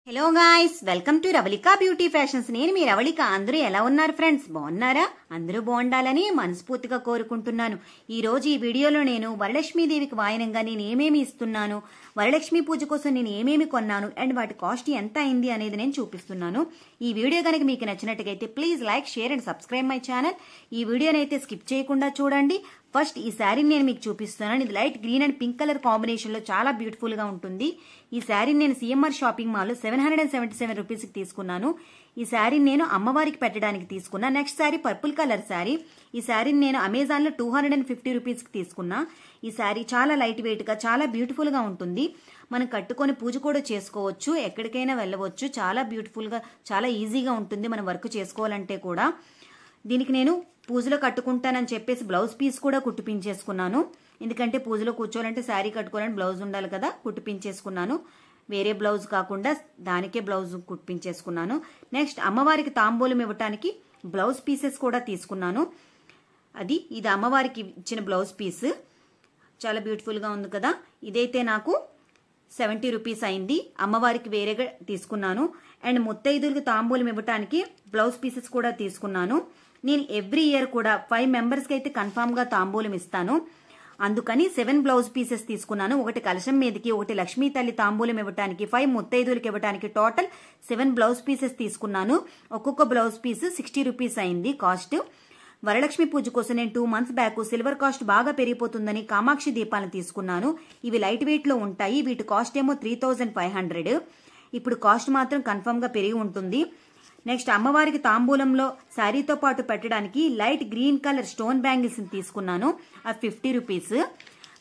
Hello guys, welcome to Ravalika beauty fashions. నేను మీ రవళిక. అందరూ ఎలా ఉన్నారు ఫ్రెండ్స్? బాగున్నారా? అందరూ బాగుండాలని మనస్ఫూర్తిగా కోరుకుంటున్నాను. ఈ రోజు ఈ వీడియోలో నేను వరలక్ష్మీదేవికి వాయనంగా నేను ఏమేమి ఇస్తున్నాను, వరలక్ష్మీ పూజ కోసం నేను ఏమేమి కొన్నాను అండ్ వాటి కాస్ట్ ఎంత అయింది అనేది నేను చూపిస్తున్నాను. ఈ వీడియో కనుక మీకు నచ్చినట్టుగైతే please like, share and subscribe my channel. ఈ వీడియోని అయితే స్కిప్ చేయకుండా చూడండి. ఫస్ట్ ఈ శారీని నేను మీకు చూపిస్తున్నాను. ఇది light green and pink colour combination లో చాలా బ్యూటిఫుల్ గా ఉంటుంది. ఈ శారీని నేను సిఎంఆర్ షాపింగ్ మాల్ లో 777 రూపీస్ కి తీసుకున్నాను. ఈ శారీని నేను అమ్మవారికి పెట్టడానికి తీసుకున్నా. Next sari purple colour sari. ఈ శారీని నేను అమెజాన్ లో 250 రూపీస్ కి తీసుకున్నా. ఈ శారీ చాలా లైట్ వెయిట్ గా చాలా బ్యూటిఫుల్ గా ఉంటుంది. మనం కట్టుకొని పూజ కూడా చేసుకోవచ్చు, ఎక్కడికైనా వెళ్ళవచ్చు. చాలా బ్యూటిఫుల్ గా చాలా ఈజీగా ఉంటుంది మనం వర్క్ చేసుకోవాలంటే కూడా. దీనికి నేను పూజలో కట్టుకుంటానని చెప్పేసి బ్లౌజ్ పీస్ కూడా కుట్టిపించేసుకున్నాను. ఎందుకంటే పూజలో కూర్చోవాలంటే శారీ కట్టుకోవాలంటే బ్లౌజ్ ఉండాలి కదా, కుట్టిపించేసుకున్నాను. వేరే బ్లౌజ్ కాకుండా దానికే బ్లౌజ్ కుట్టిపించేసుకున్నాను. నెక్స్ట్ అమ్మవారికి తాంబూలం ఇవ్వటానికి బ్లౌజ్ పీసెస్ కూడా తీసుకున్నాను. ఇది అమ్మవారికి ఇచ్చిన బ్లౌజ్ పీస్. చాలా బ్యూటిఫుల్ గా ఉంది కదా. ఇదైతే నాకు 70 రూపీస్ అయింది. అమ్మవారికి వేరేగా తీసుకున్నాను. అండ్ ముత్తైదులకు తాంబూలం ఇవ్వటానికి బ్లౌజ్ పీసెస్ కూడా తీసుకున్నాను. నేను ఎవ్రీ ఇయర్ కూడా 5 మెంబర్స్కి అయితే కన్ఫామ్ గా తాంబూలం ఇస్తాను. అందుకని 7 బ్లౌజ్ పీసెస్ తీసుకున్నాను. ఒకటి కలశం మీదకి, ఒకటి లక్ష్మీ తల్లి తాంబూలం ఇవ్వటానికి, 5 ముత్తైదులకి ఇవ్వటానికి, టోటల్ 7 బ్లౌజ్ పీసెస్ తీసుకున్నాను. ఒక్కొక్క బ్లౌజ్ పీస్ 60 రూపీస్ అయింది కాస్ట్. వరలక్ష్మి పూజ కోసం నేను 2 మంత్స్ బ్యాక్ సిల్వర్ కాస్ట్ బాగా పెరిగిపోతుందని కామాక్షి దీపాలను తీసుకున్నాను. ఇవి లైట్ వెయిట్ లో ఉంటాయి. వీటి కాస్ట్ ఏమో 3500. ఇప్పుడు కాస్ట్ మాత్రం కన్ఫర్మ్ గా పెరిగి ఉంటుంది. నెక్స్ట్ అమ్మవారికి తాంబూలంలో శారీతో పాటు పెట్టడానికి light green colour stone bangles తీసుకున్నాను. అవి 50 రూపీస్.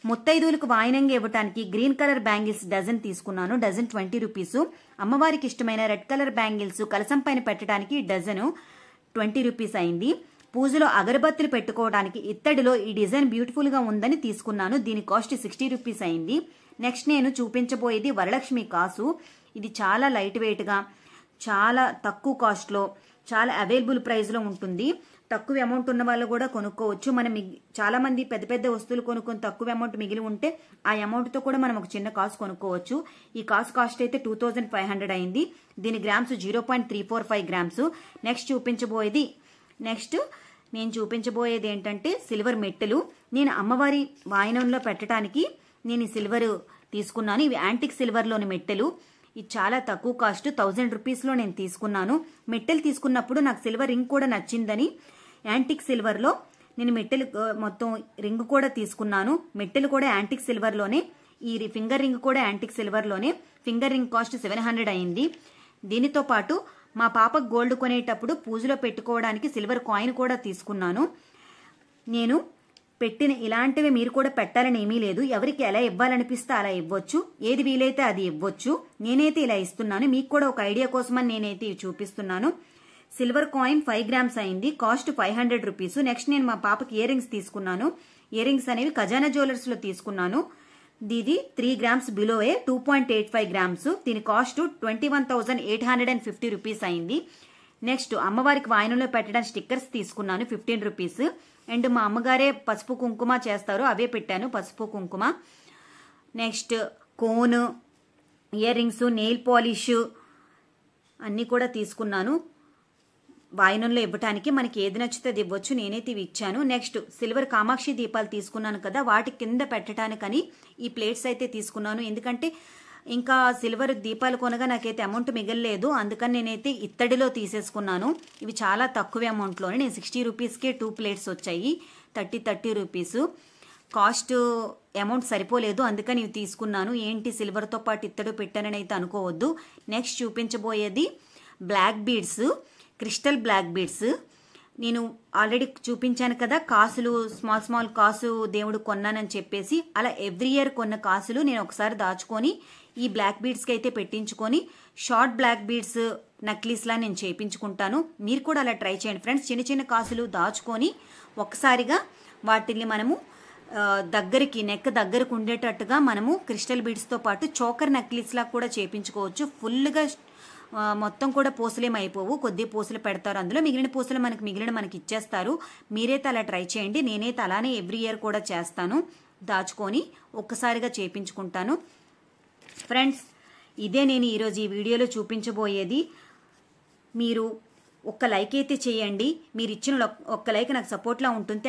ముత్తైదులకు వాయనంగా ఇవ్వటానికి గ్రీన్ కలర్ బ్యాంగిల్స్ డజన్ తీసుకున్నాను. Dozen 20 rupees. అమ్మవారికి ఇష్టమైన రెడ్ కలర్ బ్యాంగిల్స్ కలసం పైన పెట్టడానికి డజను 20 రూపీస్ అయింది. పూజలో అగరబత్తులు పెట్టుకోవడానికి ఇత్తడిలో ఈ డిజైన్ బ్యూటిఫుల్ గా ఉందని తీసుకున్నాను. దీని కాస్ట్ 60 రూపీస్ అయింది. నెక్స్ట్ నేను చూపించబోయేది వరలక్ష్మి కాసు. ఇది చాలా లైట్ వెయిట్ గా చాలా తక్కువ కాస్ట్ లో చాలా అవైలబుల్ ప్రైస్ లో ఉంటుంది. తక్కువ అమౌంట్ ఉన్న వాళ్ళు కూడా కొనుక్కోవచ్చు. మనం చాలా మంది పెద్ద పెద్ద వస్తువులు కొనుక్కొని తక్కువ అమౌంట్ మిగిలి ఉంటే ఆ అమౌంట్ తో కూడా మనం ఒక చిన్న కాసు కొనుక్కోవచ్చు. ఈ కాస్ట్ అయితే 2500 అయింది. దీని గ్రామ్స్ 0.345 గ్రామ్స్. నెక్స్ట్ నేను చూపించబోయేది ఏంటంటే సిల్వర్ మెట్టెలు. నేను అమ్మవారి వాయనంలో పెట్టడానికి నేను ఈ సిల్వర్ తీసుకున్నాను. ఇవి యాంటిక్ సిల్వర్ లోని మెట్టెలు. ఇది చాలా తక్కువ కాస్ట్, 1000 రూపీస్ లో నేను తీసుకున్నాను. మెట్టెలు తీసుకున్నప్పుడు నాకు సిల్వర్ రింగ్ కూడా నచ్చిందని యాంటిక్ సిల్వర్ లో నేను మెట్టెలు మొత్తం రింగ్ కూడా తీసుకున్నాను. మెట్టెలు కూడా యాంటిక్ సిల్వర్ లోనే, ఈ ఫింగర్ రింగ్ కూడా యాంటిక్ సిల్వర్ లోనే. ఫింగర్ రింగ్ కాస్ట్ 700 అయింది. దీనితో పాటు మా పాపకు గోల్డ్ కొనేటప్పుడు పూజలో పెట్టుకోవడానికి సిల్వర్ కాయిన్ కూడా తీసుకున్నాను. నేను పెట్టిన ఇలాంటివి మీరు కూడా పెట్టాలని ఏమీ లేదు. ఎవరికి ఎలా ఇవ్వాలనిపిస్తే అలా ఇవ్వచ్చు, ఏది వీలైతే అది ఇవ్వచ్చు. నేనైతే ఇలా ఇస్తున్నాను. మీకు కూడా ఒక ఐడియా కోసమని నేనైతే ఇవి చూపిస్తున్నాను. సిల్వర్ కాయిన్ 5 గ్రామ్స్ అయింది. Cost 500 rupees. నెక్స్ట్ నేను మా పాపకి ఇయర్ రింగ్స్ తీసుకున్నాను. ఇయర్ రింగ్స్ అనేవి ఖజానా జ్యువెలర్స్ లో తీసుకున్నాను. ఇది 3 గ్రామ్స్ బిలోయే 2.85 గ్రామ్స్. దీని కాస్ట్ 21,850 రూపీస్ అయింది. నెక్స్ట్ అమ్మవారికి వాయనంలో పెట్టడానికి స్టిక్కర్స్ తీసుకున్నాను 15 రూపీస్. అండ్ మా అమ్మగారే పసుపు కుంకుమ చేస్తారు, అవే పెట్టాను పసుపు కుంకుమ. Next cone, ear rings, nail polish అన్నీ కూడా తీసుకున్నాను. వాయనంలో ఇవ్వటానికి మనకి ఏది నచ్చితే అది ఇవ్వచ్చు. నేనైతే ఇవి ఇచ్చాను. నెక్స్ట్ సిల్వర్ కామాక్షి దీపాలు తీసుకున్నాను కదా, వాటి కింద పెట్టడానికని ఈ ప్లేట్స్ అయితే తీసుకున్నాను. ఎందుకంటే ఇంకా సిల్వర్ దీపాలు కొనగా నాకైతే అమౌంట్ మిగలలేదు. అందుకని నేనైతే ఇత్తడిలో తీసేసుకున్నాను. ఇవి చాలా తక్కువ అమౌంట్లోనే నేను 60 రూపీస్కే 2 ప్లేట్స్ వచ్చాయి. 30 రూపీస్. కాస్ట్ అమౌంట్ సరిపోలేదు, అందుకని ఇవి తీసుకున్నాను. ఏంటి సిల్వర్తో పాటు ఇత్తడి పెట్టానని అయితే అనుకోవద్దు. నెక్స్ట్ చూపించబోయేది black beads, crystal black beads. నేను ఆల్రెడీ చూపించాను కదా కాసులు, స్మాల్ కాసు దేవుడు కొన్నానని చెప్పేసి. అలా ఎవ్రీ ఇయర్ కొన్న కాసులు నేను ఒకసారి దాచుకొని ఈ బ్లాక్ బీడ్స్కి అయితే పెట్టించుకొని షార్ట్ బ్లాక్ బీడ్స్ నక్లీస్లా నేను చేయించుకుంటాను. మీరు కూడా అలా ట్రై చేయండి ఫ్రెండ్స్. చిన్న చిన్న కాసులు దాచుకొని ఒకసారిగా వాటిని మనము నెక్ దగ్గరకు ఉండేటట్టుగా మనము క్రిస్టల్ బీడ్స్తో పాటు చోకర్ నక్లీస్లా కూడా చేయించుకోవచ్చు. ఫుల్గా మొత్తం కూడా పూసలేం అయిపోవు, కొద్ది పూసలు పెడతారు అందులో. మిగిలిన పూసలు మనకి ఇచ్చేస్తారు. మీరైతే అలా ట్రై చేయండి. నేనైతే అలానే ఎవ్రీ ఇయర్ కూడా చేస్తాను. దాచుకొని ఒక్కసారిగా చేయించుకుంటాను. ఫ్రెండ్స్ ఇదే నేను ఈరోజు ఈ వీడియోలో చూపించబోయేది. మీరు ఒక్క లైక్ అయితే చేయండి. మీరు ఇచ్చిన ఒక్క లైక్ నాకు సపోర్ట్లా ఉంటుంది.